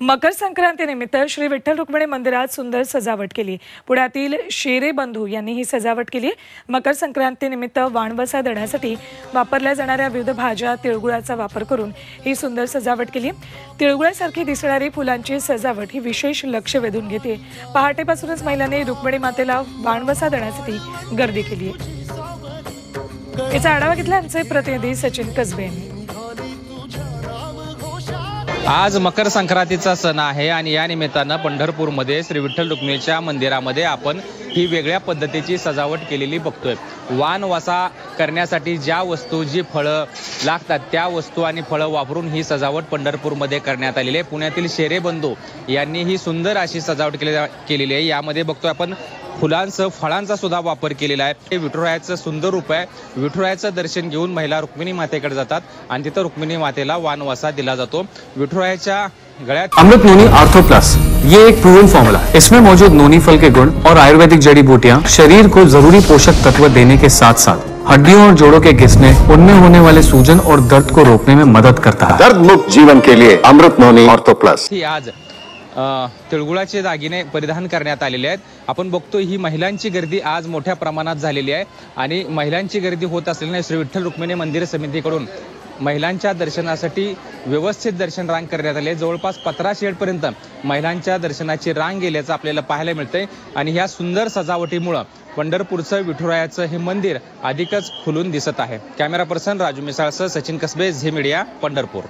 मकर संक्रांतीनिमित्त श्री विठ्ठल रुक्मिणी मंदिरात सुंदर सजावट केली। पुण्यातील शेरे बंधू यांनी ही सजावट केली। मकर संक्रांतीनिमित्त वाणवसा देण्यासाठी वापरल्या जाणाऱ्या विविध भाज्या तिळगुळाचा वापर करून ही सुंदर सजावट केली। तिळगुळासारखी दिसणारी फुलांची सजावट ही विशेष लक्ष वेधून घेते। पहाटेपासूनच महिलांनी रुक्मिणी मातेला वाणवसा देण्यासाठी गर्दी केली आहे। याचा आढावा घेतला आमचे प्रतिनिधी सचिन कसबे यांनी। आज मकर संक्रांतीचा सण आहे आणि या निमित्तानं पंढरपूरमध्ये श्री विठ्ठल रुक्मिणीच्या मंदिरामध्ये आपण ही वेगळ्या पद्धतीची सजावट केलेली बघतोय। वाणवसा करण्यासाठी ज्या वस्तू जी फळं लागतात त्या वस्तू आणि फळं वापरून ही सजावट पंढरपूरमध्ये करण्यात आलेली आहे। पुण्यातील शेरे बंधू यांनी ही सुंदर अशी सजावट केलेली आहे। यामध्ये बघतोय आपण फुलांचं फळांचा सुद्धा वापर केलेला आहे। हे विठुरायाचं सुंदर रूप आहे। विठुरायाचं दर्शन घेऊन महिला रुक्मिणी मातेकडे जातात आणि तिथं रुक्मिणी मातेला वाणवसा दिला जातो। विठुरायाच्या गळ्यात अमृत नोनी आर्थो प्लस, ये एक प्रूवन फॉर्मूला है। इसमें मौजूद नोनी फल के गुण और आयुर्वेदिक जड़ी बूटियां शरीर को जरूरी पोषक तत्व देने के साथ साथ हड्डियों और जोड़ों के घिसने, उनमें होने वाले सूजन और दर्द को रोकने में मदद करता है। दर्द मुक्त जीवन के लिए अमृत नोनी आर्थो प्लस। आज तिळगुळाचे दागिने परिधान करण्यात आलेले आहेत। आपण बघतो ही महिलांची गर्दी आज मोठ्या प्रमाणात झालेली आहे आणि महिलांची गर्दी होत असल्याने श्री विठ्ठल रुक्मिणी मंदिर समितीकडून महिलांच्या दर्शनासाठी व्यवस्थित दर्शन रांग करण्यात आले। जवळपास 15 शेडपर्यंत महिलांच्या दर्शनाची रांग गेल्याचं आपल्याला पाहायला मिळतंय आणि ह्या सुंदर सजावटीमुळे पंढरपूरचं विठुरायाचं हे मंदिर अधिकच खुलून दिसत आहे। कॅमेरा पर्सन राजू मिसाळसह सचिन कसबे, झी मीडिया, पंढरपूर।